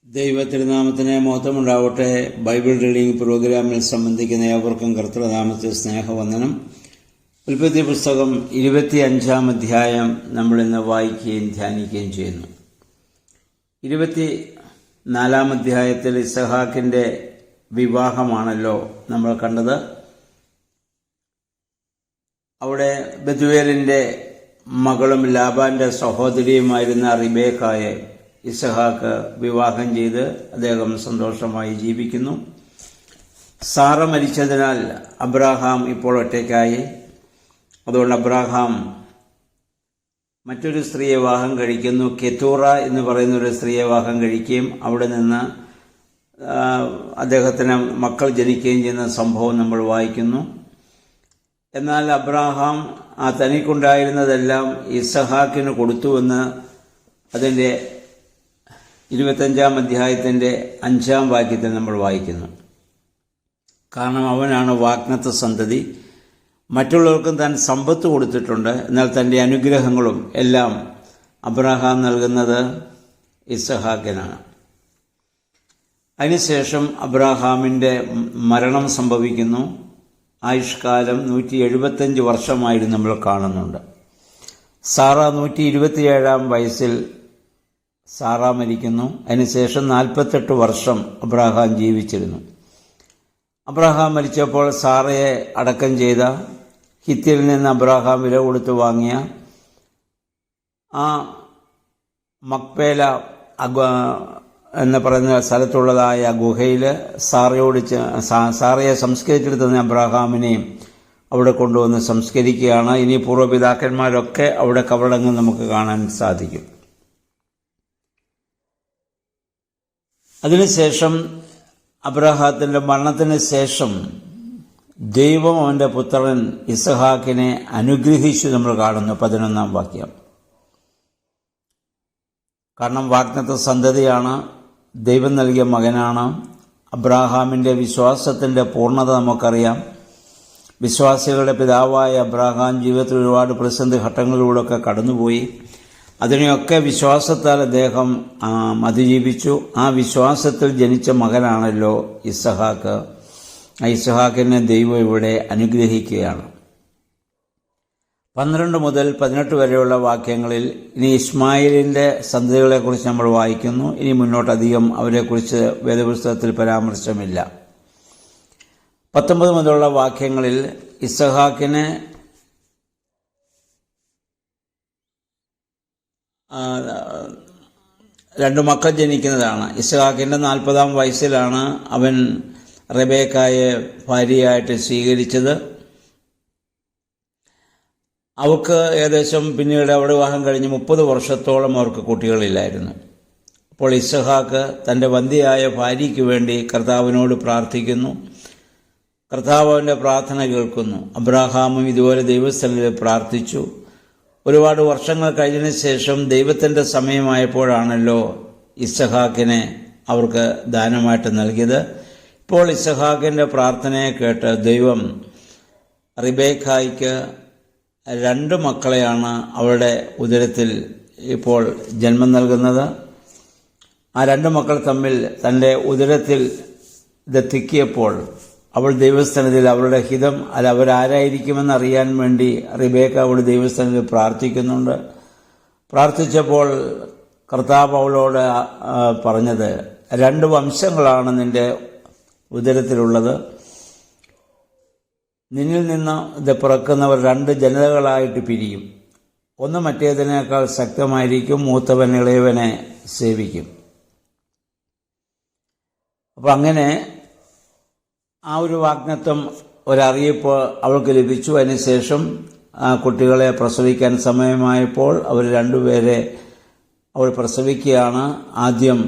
ദൈവത്തിരുനാമത്തിന് മഹത്വമുണ്ടാവട്ടെ. Bible reading പ്രോഗ്രാമിൽ സംബന്ധിക്കുന്ന ഏവർക്കും കർത്തൃനാമത്തിൽ സ്നേഹവന്ദനം. ഉൽപ്പത്തി പുസ്തകം 25-ാം അധ്യായം നമ്മളിന്ന് വായിക്കുകയും ധ്യാനിക്കുകയും ചെയ്യുന്നു. 24-ാം അധ്യായത്തിൽ ഇസഹാക്കിന്റെ വിവാഹമാണല്ലോ നമ്മൾ കണ്ടത്. അവിടെ ബെഥുവേലിന്റെ മകളും ലാബാന്റെ സഹോദരിയുമായിരുന്ന റിബേക്കായെ ഇസഹാക്ക് വിവാഹം ചെയ്ത് അദ്ദേഹം സന്തോഷമായി ജീവിക്കുന്നു. സാറ മരിച്ചതിനാൽ അബ്രാഹാം ഇപ്പോൾ ഒറ്റയ്ക്കായി. അതുകൊണ്ട് അബ്രാഹാം മറ്റൊരു സ്ത്രീയെ വിവാഹം കഴിക്കുന്നു. കെത്തൂറ എന്ന് പറയുന്ന ഒരു സ്ത്രീയെ വിവാഹം കഴിക്കുകയും അവിടെ നിന്ന് അദ്ദേഹത്തിന് മക്കൾ ജനിക്കുകയും ചെയ്യുന്ന സംഭവം നമ്മൾ വായിക്കുന്നു. എന്നാൽ അബ്രാഹാം തനിക്കുണ്ടായിരുന്നതെല്ലാം ഇസഹാക്കിന് കൊടുത്തുവെന്ന് അതിൻ്റെ 25-ാം അധ്യായത്തിൻ്റെ 5-ാം വാക്യത്തിൽ നമ്മൾ വായിക്കുന്നു. കാരണം അവനാണ് വാഗ്ദത്ത സന്തതി. മറ്റുള്ളവർക്കും താൻ സമ്പത്ത് കൊടുത്തിട്ടുണ്ട്. എന്നാൽ തൻ്റെ അനുഗ്രഹങ്ങളും എല്ലാം അബ്രാഹാം നൽകുന്നത് ഇസഹാക്കിനാണ്. അതിനുശേഷം അബ്രാഹാമിൻ്റെ മരണം സംഭവിക്കുന്നു. ആയുഷ്കാലം 175 വർഷമായിരുന്നു നമ്മൾ കാണുന്നുണ്ട്. സാറ 127-ാം വയസ്സിൽ സാറ മരിക്കുന്നു. അതിനുശേഷം 48 വർഷം അബ്രാഹാം ജീവിച്ചിരുന്നു. അബ്രാഹാം മരിച്ചപ്പോൾ സാറയെ അടക്കം ചെയ്ത ഹിത്യയിൽ നിന്ന് അബ്രാഹാം വില കൊടുത്തു വാങ്ങിയ ആ മക്പേല എന്ന് പറയുന്ന സ്ഥലത്തുള്ളതായ ഗുഹയിൽ സാറയെ സംസ്കരിച്ചെടുത്തുന്ന അബ്രാഹാമിനെയും അവിടെ കൊണ്ടുവന്ന് സംസ്കരിക്കുകയാണ്. ഇനി പൂർവ്വപിതാക്കന്മാരൊക്കെ അവിടെ കബറടങ്ങും നമുക്ക് കാണാൻ സാധിക്കും. അതിനുശേഷം അബ്രാഹാത്തിന്റെ മരണത്തിന് ശേഷം ദൈവം അവന്റെ പുത്രൻ ഇസഹാക്കിനെ അനുഗ്രഹിച്ചു നമ്മൾ കാണുന്നു 11-ാം വാക്യം. കാരണം വാഗ്ദത്ത സന്തതിയാണ്, ദൈവം നൽകിയ മകനാണ്. അബ്രാഹാമിന്റെ വിശ്വാസത്തിന്റെ പൂർണ്ണത നമുക്കറിയാം. വിശ്വാസികളുടെ പിതാവായ അബ്രാഹാം ജീവിതത്തിൽ ഒരുപാട് പ്രതിസന്ധി ഘട്ടങ്ങളിലൂടെയൊക്കെ കടന്നുപോയി. അതിനെയൊക്കെ വിശ്വാസത്താൽ അദ്ദേഹം അതിജീവിച്ചു. ആ വിശ്വാസത്തിൽ ജനിച്ച മകനാണല്ലോ ഇസഹാക്ക്. ആ ഇസഹാക്കിനെ ദൈവം ഇവിടെ അനുഗ്രഹിക്കുകയാണ്. 12 മുതൽ 18 വരെയുള്ള വാക്യങ്ങളിൽ ഇനി ഇസ്മായിലിന്റെ സന്തതികളെക്കുറിച്ച് നമ്മൾ വായിക്കുന്നു. ഇനി മുന്നോട്ടധികം അവരെക്കുറിച്ച് വേദപുസ്തകത്തിൽ പരാമർശമില്ല. 19 മുതലുള്ള വാക്യങ്ങളിൽ ഇസഹാക്കിന് രണ്ടു മക്കൾ ജനിക്കുന്നതാണ്. ഇസഹാക്കിന്റെ 40-ാം വയസ്സിലാണ് അവൻ റെബേക്കായെ ഭാര്യയായിട്ട് സ്വീകരിച്ചത്. അവർക്ക് ഏകദേശം പിന്നീട് അവിടെ വിവാഹം കഴിഞ്ഞ് 30 വർഷത്തോളം അവർക്ക് കുട്ടികളില്ലായിരുന്നു. അപ്പോൾ ഇസഹാക്ക് തൻ്റെ വന്ധ്യയായ ഭാര്യയ്ക്ക് വേണ്ടി കർത്താവിനോട് പ്രാർത്ഥിക്കുന്നു. കർത്താവ് അവൻ്റെ പ്രാർത്ഥന കേൾക്കുന്നു. അബ്രാഹാമും ഇതുപോലെ ദൈവസ്ഥലിൽ പ്രാർത്ഥിച്ചു. ഒരുപാട് വർഷങ്ങൾ കഴിഞ്ഞതിന് ശേഷം ദൈവത്തിൻ്റെ സമയമായപ്പോഴാണല്ലോ ഇസഹാക്കിനെ അവർക്ക് ദാനമായിട്ട് നൽകിയത്. ഇപ്പോൾ ഇസഹാക്കിൻ്റെ പ്രാർത്ഥനയെ കേട്ട് ദൈവം റിബേക്കായ്ക്ക് 2 മക്കളെയാണ് അവളുടെ ഉദരത്തിൽ ഇപ്പോൾ ജന്മം നൽകുന്നത്. ആ 2 മക്കൾ തമ്മിൽ തൻ്റെ ഉദരത്തിൽ ഇതെത്തിക്കിയപ്പോൾ അവൾ ദൈവസ്ഥാനത്തിൽ അവളുടെ ഹിതം അവരാരായിരിക്കുമെന്ന് അറിയാൻ വേണ്ടി റിബേക്ക അവൾ ദൈവസ്ഥാനത്തിൽ പ്രാർത്ഥിക്കുന്നുണ്ട്. പ്രാർത്ഥിച്ചപ്പോൾ കർത്താവ് അവളോട് പറഞ്ഞത്, 2 വംശങ്ങളാണ് നിന്റെ ഉദരത്തിലുള്ളത്. നിന്നിൽ നിന്ന് ഇത് പിറക്കുന്നവർ 2 ജനതകളായിട്ട് പിരിയും. ഒന്ന് മറ്റേതിനേക്കാൾ ശക്തമായിരിക്കും. മൂത്തവൻ ഇളയവനെ സേവിക്കും. അപ്പം അങ്ങനെ ആ ഒരു വാഗ്ദത്തം ഒരറിയിപ്പ് അവൾക്ക് ലഭിച്ചു. അതിനുശേഷം ആ കുട്ടികളെ പ്രസവിക്കാൻ സമയമായപ്പോൾ അവർ 2 പേരെ അവൾ പ്രസവിക്കുകയാണ്. ആദ്യം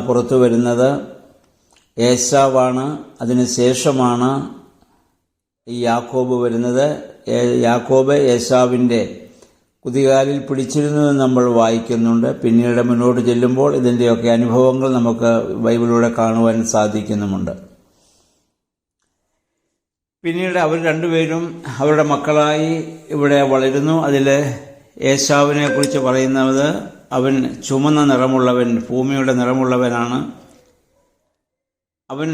പുറത്തു വരുന്നത് ഏശാവാണ്. അതിനുശേഷമാണ് ഈ യാക്കോബ് വരുന്നത്. യാക്കോബ് ഏശാവിൻ്റെ കുതികാലിൽ പിടിച്ചിരുന്നുവെന്ന് നമ്മൾ വായിക്കുന്നുണ്ട്. പിന്നീട് മുന്നോട്ട് ചെല്ലുമ്പോൾ ഇതിൻ്റെയൊക്കെ അനുഭവങ്ങൾ നമുക്ക് ബൈബിളിലൂടെ കാണുവാൻ സാധിക്കുന്നുമുണ്ട്. പിന്നീട് അവർ 2 പേരും അവരുടെ മക്കളായി ഇവിടെ വളരുന്നു. അതിൽ ഏശാവിനെ കുറിച്ച് പറയുന്നത് അവൻ ചുമന്ന നിറമുള്ളവൻ, ഭൂമിയുടെ നിറമുള്ളവനാണ്. അവൻ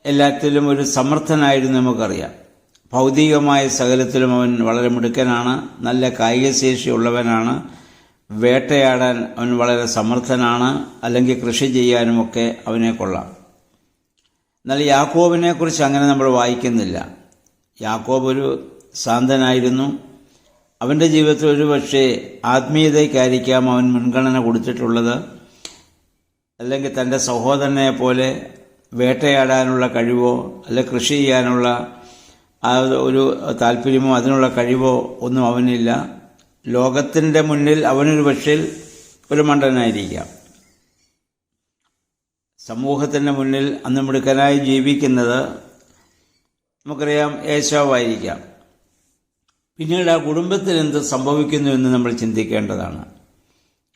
എല്ലാത്തിലും ഒരു സമർത്ഥനായിരുന്നു നമുക്കറിയാം. ഭൗതികമായ സകലത്തിലും അവൻ വളരെ മിടുക്കനാണ്, നല്ല കായികശേഷിയുള്ളവനാണ്. വേട്ടയാടാൻ അവൻ വളരെ സമർത്ഥനാണ്, അല്ലെങ്കിൽ കൃഷി ചെയ്യാനുമൊക്കെ അവനെ കൊള്ളാം. എന്നാൽ യാക്കോബിനെക്കുറിച്ച് അങ്ങനെ നമ്മൾ വായിക്കുന്നില്ല. യാക്കോബ് ഒരു ശാന്തനായിരുന്നു. അവൻ്റെ ജീവിതത്തിൽ ഒരു പക്ഷേ ആത്മീയതയ്ക്കായിരിക്കാം അവൻ മുൻഗണന കൊടുത്തിട്ടുള്ളത്, അല്ലെങ്കിൽ തൻ്റെ സഹോദരനെ പോലെ വേട്ടയാടാനുള്ള കഴിവോ അല്ലെ കൃഷി ചെയ്യാനുള്ള ആ ഒരു താല്പര്യമോ അതിനുള്ള കഴിവോ ഒന്നും അവനില്ല. ലോകത്തിൻ്റെ മുന്നിൽ അവനൊരു പക്ഷേ ഒരു മണ്ടനായിരിക്കാം. സമൂഹത്തിൻ്റെ മുന്നിൽ അന്ന് മിടുക്കനായി ജീവിക്കുന്നത് നമുക്കറിയാം ഏശാവായിരിക്കാം. പിന്നീട് ആ കുടുംബത്തിൽ എന്ത് സംഭവിക്കുന്നു എന്ന് നമ്മൾ ചിന്തിക്കേണ്ടതാണ്.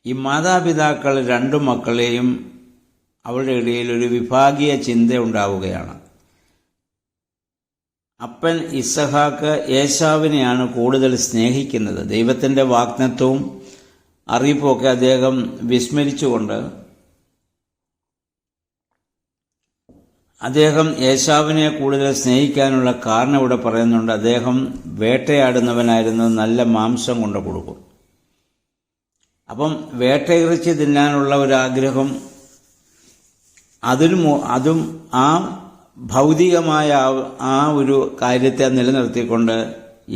ഈ മാതാപിതാക്കൾ രണ്ടു മക്കളെയും അവരുടെ ഇടയിൽ ഒരു വിഭാഗീയ ചിന്ത ഉണ്ടാവുകയാണ്. അപ്പൻ ഇസഹാക്ക് ഏശാവിനെയാണ് കൂടുതൽ സ്നേഹിക്കുന്നത്. ദൈവത്തിൻ്റെ വാഗ്ദത്തവും അറിയിപ്പുമൊക്കെ അദ്ദേഹം വിസ്മരിച്ചുകൊണ്ട് അദ്ദേഹം ഏശാവിനെ കൂടുതൽ സ്നേഹിക്കാനുള്ള കാരണം ഇവിടെ പറയുന്നുണ്ട്. അദ്ദേഹം വേട്ടയാടുന്നവനായിരുന്നു, നല്ല മാംസം കൊണ്ട് കൊടുക്കും. അപ്പം വേട്ടയിറച്ചി തിന്നാനുള്ള ഒരാഗ്രഹം അതും ആ ഭൗതികമായ ആ ഒരു കാര്യത്തെ നിലനിർത്തിക്കൊണ്ട്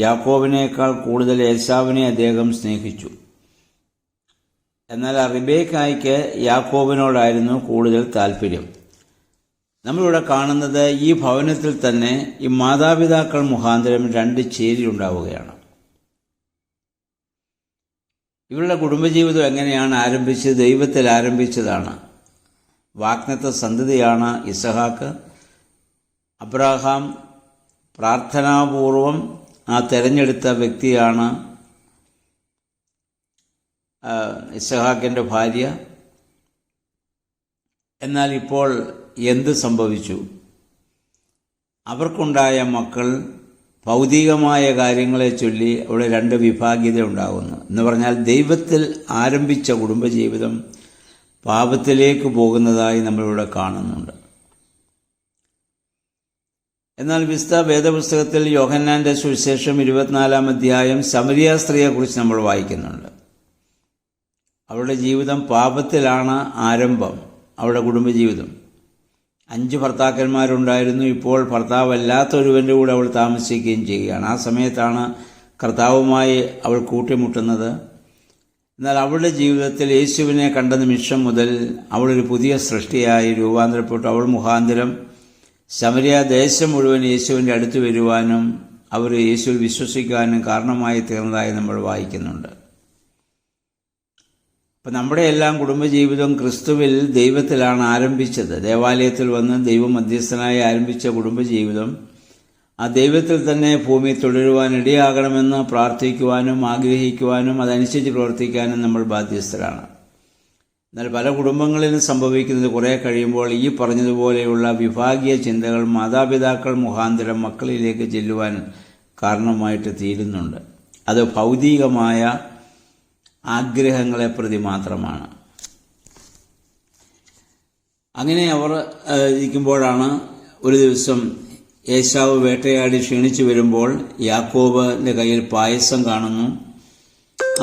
യാക്കോബിനേക്കാൾ കൂടുതൽ ഏശാവിനെ അദ്ദേഹം സ്നേഹിച്ചു. എന്നാൽ റിബേക്കായ്ക്ക് യാക്കോബിനോടായിരുന്നു കൂടുതൽ താല്പര്യം. നമ്മളിവിടെ കാണുന്നത് ഈ ഭവനത്തിൽ തന്നെ ഈ മാതാപിതാക്കൾ മുഖാന്തരം രണ്ട് ചേരിയുണ്ടാവുകയാണ്. ഇവരുടെ കുടുംബജീവിതം എങ്ങനെയാണ് ആരംഭിച്ചത്? ദൈവത്തിൽ ആരംഭിച്ചതാണ്. വാഗ്ദത്ത സന്തതിയാണ് ഇസഹാക്ക്. അബ്രഹാം പ്രാർത്ഥനാപൂർവം ആ തെരഞ്ഞെടുത്ത വ്യക്തിയാണ് ഇസഹാക്കിൻ്റെ ഭാര്യ. എന്നാൽ ഇപ്പോൾ എന്ത് സംഭവിച്ചു? അവർക്കുണ്ടായ മക്കൾ ഭൗതികമായ കാര്യങ്ങളെ ചൊല്ലി അവിടെ രണ്ട് വിഭാഗീയത ഉണ്ടാകുന്നു. എന്ന് പറഞ്ഞാൽ ദൈവത്തിൽ ആരംഭിച്ച കുടുംബജീവിതം പാപത്തിലേക്ക് പോകുന്നതായി നമ്മളിവിടെ കാണുന്നുണ്ട്. എന്നാൽ വിശുദ്ധ വേദപുസ്തകത്തിൽ യോഹന്നാന്റെ സുവിശേഷം 24-ാം അധ്യായം സമരിയ സ്ത്രീയെക്കുറിച്ച് നമ്മൾ വായിക്കുന്നുണ്ട്. അവളുടെ ജീവിതം പാപത്തിലാണ് ആരംഭം. അവളുടെ കുടുംബജീവിതം 5 ഭർത്താക്കന്മാരുണ്ടായിരുന്നു. ഇപ്പോൾ ഭർത്താവല്ലാത്തൊരുവൻ്റെ കൂടെ അവൾ താമസിക്കുകയും ചെയ്യുകയാണ്. ആ സമയത്താണ് കർത്താവുമായി അവൾ കൂട്ടിമുട്ടുന്നത്. എന്നാൽ അവളുടെ ജീവിതത്തിൽ യേശുവിനെ കണ്ട നിമിഷം മുതൽ അവളൊരു പുതിയ സൃഷ്ടിയായി രൂപാന്തരപ്പെട്ടു. അവൾ മുഖാന്തരം ശമരിയ ദേശം മുഴുവൻ യേശുവിൻ്റെ അടുത്ത് വരുവാനും അവർ യേശുവിൽ വിശ്വസിക്കാനും കാരണമായി തീർന്നതായി നമ്മൾ വായിക്കുന്നുണ്ട്. അപ്പം നമ്മുടെ എല്ലാം കുടുംബജീവിതം ക്രിസ്തുവിൽ ദൈവത്തിലാണ് ആരംഭിച്ചത്. ദേവാലയത്തിൽ വന്ന് ദൈവം മധ്യസ്ഥനായി ആരംഭിച്ച കുടുംബജീവിതം ആ ദൈവത്തിൽ തന്നെ ഭൂമി തുടരുവാൻ ഇടയാകണമെന്ന് പ്രാർത്ഥിക്കുവാനും ആഗ്രഹിക്കുവാനും അതനുസരിച്ച് പ്രവർത്തിക്കാനും നമ്മൾ ബാധ്യസ്ഥരാണ്. എന്നാൽ പല കുടുംബങ്ങളിലും സംഭവിക്കുന്നത് കുറേ കഴിയുമ്പോൾ ഈ പറഞ്ഞതുപോലെയുള്ള വിഭാഗീയ ചിന്തകൾ മാതാപിതാക്കൾ മുഖാന്തരം മക്കളിലേക്ക് ചെല്ലുവാൻ കാരണമായിട്ട് തീരുന്നുണ്ട്. അത് ഭൗതികമായ ആഗ്രഹങ്ങളെ പ്രതി മാത്രമാണ്. അങ്ങനെ അവർ ഇരിക്കുമ്പോഴാണ് ഒരു ദിവസം ഏശാവ് വേട്ടയാടി ക്ഷീണിച്ചു വരുമ്പോൾ യാക്കോബിന്റെ കയ്യിൽ പായസം കാണുന്നു.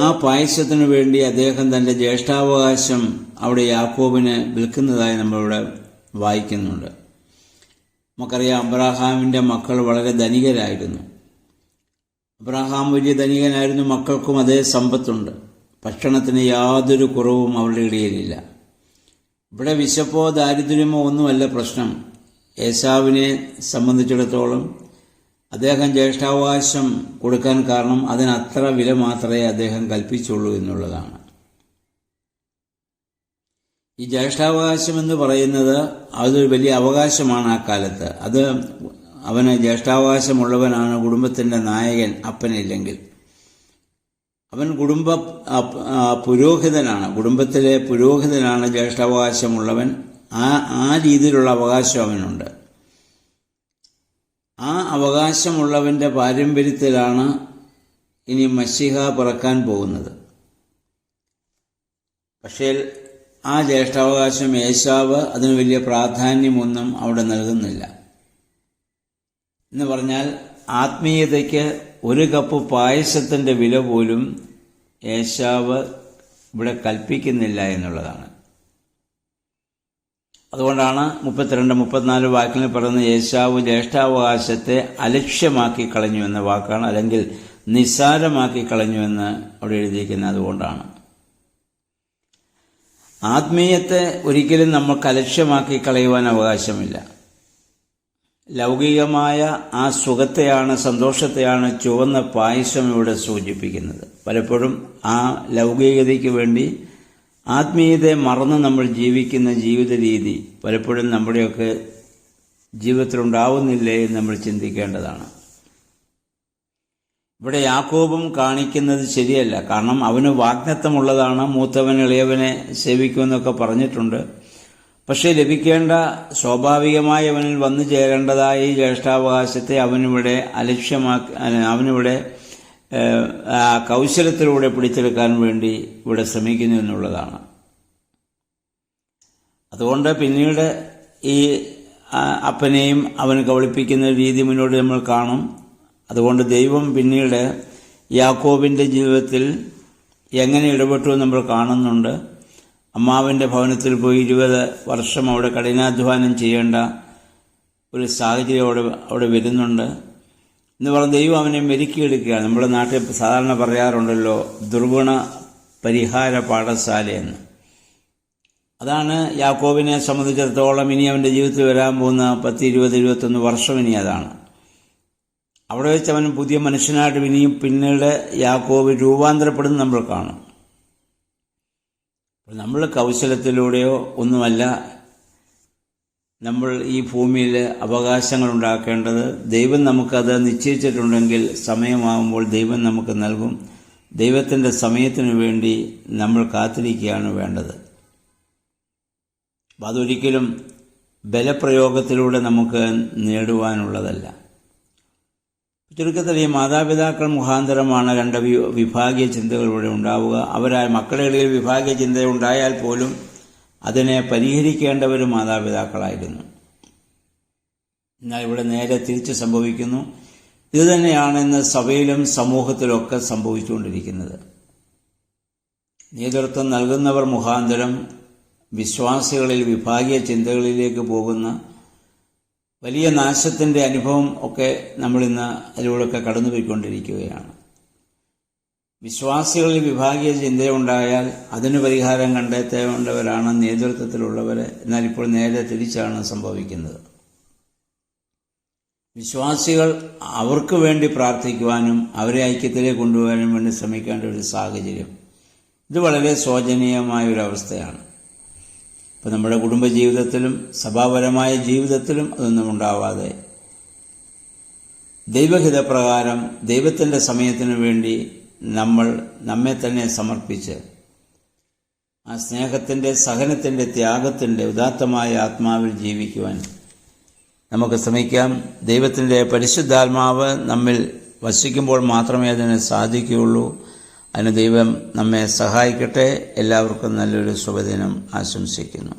ആ പായസത്തിനു വേണ്ടി അദ്ദേഹം തന്റെ ജ്യേഷ്ഠാവകാശം അവിടെ യാക്കോബിന് വിൽക്കുന്നതായി നമ്മളിവിടെ വായിക്കുന്നുണ്ട്. നമുക്കറിയാം അബ്രഹാമിന്റെ മക്കൾ വളരെ ധനികരായിരുന്നു. അബ്രഹാം വലിയ ധനികനായിരുന്നു, മക്കൾക്കും അതേ സമ്പത്തുണ്ട്. ഭക്ഷണത്തിന് യാതൊരു കുറവും അവരുടെ ഇടയിലില്ല. ഇവിടെ വിശപ്പോ ദാരിദ്ര്യമോ ഒന്നുമല്ല പ്രശ്നം. ഏശാവിനെ സംബന്ധിച്ചിടത്തോളം അദ്ദേഹം ജ്യേഷ്ഠാവകാശം കൊടുക്കാൻ കാരണം അതിനത്ര വില മാത്രമേ അദ്ദേഹം കൽപ്പിച്ചുള്ളൂ എന്നുള്ളതാണ്. ഈ ജ്യേഷ്ഠാവകാശം എന്ന് പറയുന്നത് അതൊരു വലിയ അവകാശമാണ് ആ കാലത്ത്. അത് അവന് ജ്യേഷ്ഠാവകാശമുള്ളവനാണ് കുടുംബത്തിൻ്റെ നായകൻ. അപ്പനില്ലെങ്കിൽ അവൻ പുരോഹിതനാണ്, കുടുംബത്തിലെ പുരോഹിതനാണ് ജ്യേഷ്ഠാവകാശമുള്ളവൻ. ആ രീതിയിലുള്ള അവകാശം അവനുണ്ട്. ആ അവകാശമുള്ളവൻ്റെ പാരമ്പര്യത്തിലാണ് ഇനി മശീഹ പിറക്കാൻ പോകുന്നത്. പക്ഷേ ആ ജ്യേഷ്ഠാവകാശം ഏശാവ് അതിന് വലിയ പ്രാധാന്യമൊന്നും അവിടെ നൽകുന്നില്ല. എന്ന് പറഞ്ഞാൽ ആത്മീയതയ്ക്ക് ഒരു കപ്പ് പായസത്തിൻ്റെ വില പോലും ഏശാവ് ഇവിടെ കൽപ്പിക്കുന്നില്ല എന്നുള്ളതാണ്. അതുകൊണ്ടാണ് 32-34 വാക്യങ്ങളിൽ പറയുന്ന ഏശാവ് ജ്യേഷ്ഠാവകാശത്തെ അലക്ഷ്യമാക്കി കളഞ്ഞു എന്ന വാക്കാണ്, അല്ലെങ്കിൽ നിസ്സാരമാക്കി കളഞ്ഞു എന്ന് അവിടെ എഴുതിയിരിക്കുന്നത്. അതുകൊണ്ടാണ് ആത്മീയത്തെ ഒരിക്കലും നമുക്ക് അലക്ഷ്യമാക്കി കളയുവാൻ അവകാശമില്ല. ലൗകികമായ ആ സുഖത്തെയാണ്, സന്തോഷത്തെയാണ് ചുവന്ന പായസം ഇവിടെ സൂചിപ്പിക്കുന്നത്. പലപ്പോഴും ആ ലൗകികതയ്ക്ക് വേണ്ടി ആത്മീയതയെ മറന്ന് നമ്മൾ ജീവിക്കുന്ന ജീവിത രീതി പലപ്പോഴും നമ്മുടെയൊക്കെ ജീവിതത്തിലുണ്ടാവുന്നില്ലേ എന്ന് നമ്മൾ ചിന്തിക്കേണ്ടതാണ്. ഇവിടെ യാക്കോബും കാണിക്കുന്നത് ശരിയല്ല. കാരണം അവന് വാഗ്ദത്തമുള്ളതാണ്, മൂത്തവൻ ഇളയവനെ സേവിക്കുമെന്നൊക്കെ പറഞ്ഞിട്ടുണ്ട്. പക്ഷേ ലഭിക്കേണ്ട സ്വാഭാവികമായി അവനിൽ വന്നു ചേരേണ്ടതായ ഈ ജ്യേഷ്ഠാവകാശത്തെ അവനിവിടെ അവനിവിടെ കൗശലത്തിലൂടെ പിടിച്ചെടുക്കാൻ വേണ്ടി ഇവിടെ ശ്രമിക്കുന്നു എന്നുള്ളതാണ്. അതുകൊണ്ട് പിന്നീട് ഈ അപ്പനെയും അവന് കബളിപ്പിക്കുന്ന രീതി മുന്നോട്ട് നമ്മൾ കാണും. അതുകൊണ്ട് ദൈവം പിന്നീട് യാക്കോബിൻ്റെ ജീവിതത്തിൽ എങ്ങനെ ഇടപെട്ടു നമ്മൾ കാണുന്നുണ്ട്. അമ്മാവിൻ്റെ ഭവനത്തിൽ പോയി 20 വർഷം അവിടെ കഠിനാധ്വാനം ചെയ്യേണ്ട ഒരു സാഹചര്യം അവിടെ വരുന്നുണ്ട്. എന്ന് പറഞ്ഞ് ദൈവം അവനെ മെരുക്കിയെടുക്കുകയാണ്. നമ്മുടെ നാട്ടിൽ സാധാരണ പറയാറുണ്ടല്ലോ, ദുർഗുണ പരിഹാര പാഠശാലയെന്ന്. അതാണ് യാക്കോബിനെ സംബന്ധിച്ചിടത്തോളം ഇനി അവൻ്റെ ജീവിതത്തിൽ വരാൻ പോകുന്ന 10, 20, 21 വർഷം ഇനി അതാണ്. അവിടെ വെച്ച് അവൻ പുതിയ മനുഷ്യനായിട്ട് ഇനിയും പിന്നീട് യാക്കോബ് രൂപാന്തരപ്പെടുന്ന നമ്മൾ കാണും. നമ്മൾ കൗശലത്തിലൂടെയോ ഒന്നുമല്ല നമ്മൾ ഈ ഭൂമിയിൽ അവകാശങ്ങൾ ഉണ്ടാക്കേണ്ടത്. ദൈവം നമുക്കത് നിശ്ചയിച്ചിട്ടുണ്ടെങ്കിൽ സമയമാകുമ്പോൾ ദൈവം നമുക്ക് നൽകും. ദൈവത്തിൻ്റെ സമയത്തിനു വേണ്ടി നമ്മൾ കാത്തിരിക്കുകയാണ് വേണ്ടത്. അതൊരിക്കലും ബലപ്രയോഗത്തിലൂടെ നമുക്ക് നേടുവാനുള്ളതല്ല. ചുരുക്കത്തിൽ ഈ മാതാപിതാക്കൾ മുഖാന്തരമാണ് 2 വിഭാഗീയ ചിന്തകൾ ഇവിടെ ഉണ്ടാവുക. മക്കളുടെ ഇടയിൽ വിഭാഗീയ ചിന്ത ഉണ്ടായാൽ പോലും അതിനെ പരിഹരിക്കേണ്ടവർ മാതാപിതാക്കളായിരുന്നു. എന്നാൽ ഇവിടെ നേരെ തിരിച്ച് സംഭവിക്കുന്നു. ഇതുതന്നെയാണ് ഇന്ന് സഭയിലും സമൂഹത്തിലൊക്കെ സംഭവിച്ചുകൊണ്ടിരിക്കുന്നത്. നേതൃത്വം നൽകുന്നവർ മുഖാന്തരം വിശ്വാസികളിൽ വിഭാഗീയ ചിന്തകളിലേക്ക് പോകുന്ന വലിയ നാശത്തിൻ്റെ അനുഭവം ഒക്കെ നമ്മളിന്ന് അതിലൂടെയൊക്കെ കടന്നുപോയിക്കൊണ്ടിരിക്കുകയാണ്. വിശ്വാസികളിൽ വിഭാഗീയ ചിന്തയുണ്ടായാൽ അതിന് പരിഹാരം കണ്ടെത്തേണ്ടവരാണ് നേതൃത്വത്തിലുള്ളവർ. എന്നാൽ ഇപ്പോൾ നേരെ തിരിച്ചാണ് സംഭവിക്കുന്നത്. വിശ്വാസികൾ അവർക്ക് വേണ്ടി പ്രാർത്ഥിക്കുവാനും അവരെ ഐക്യത്തിലേക്ക് കൊണ്ടുപോകാനും വേണ്ടി ശ്രമിക്കേണ്ട ഒരു സാഹചര്യം, ഇത് വളരെ ശോചനീയമായൊരവസ്ഥയാണ്. ഇപ്പം നമ്മുടെ കുടുംബജീവിതത്തിലും സഭാപരമായ ജീവിതത്തിലും അതൊന്നും ഉണ്ടാവാതെ ദൈവഹിതപ്രകാരം ദൈവത്തിൻ്റെ സമയത്തിനു വേണ്ടി നമ്മെ തന്നെ സമർപ്പിച്ച് ആ സ്നേഹത്തിൻ്റെ, സഹനത്തിൻ്റെ, ത്യാഗത്തിൻ്റെ ഉദാത്തമായ ആത്മാവിൽ ജീവിക്കുവാൻ നമുക്ക് ശ്രമിക്കാം. ദൈവത്തിൻ്റെ പരിശുദ്ധാത്മാവ് നമ്മിൽ വസിക്കുമ്പോൾ മാത്രമേ അതിന് സാധിക്കുകയുള്ളൂ. അതിന് ദൈവം നമ്മെ സഹായിക്കട്ടെ. എല്ലാവർക്കും നല്ലൊരു ശുഭദിനം ആശംസിക്കുന്നു.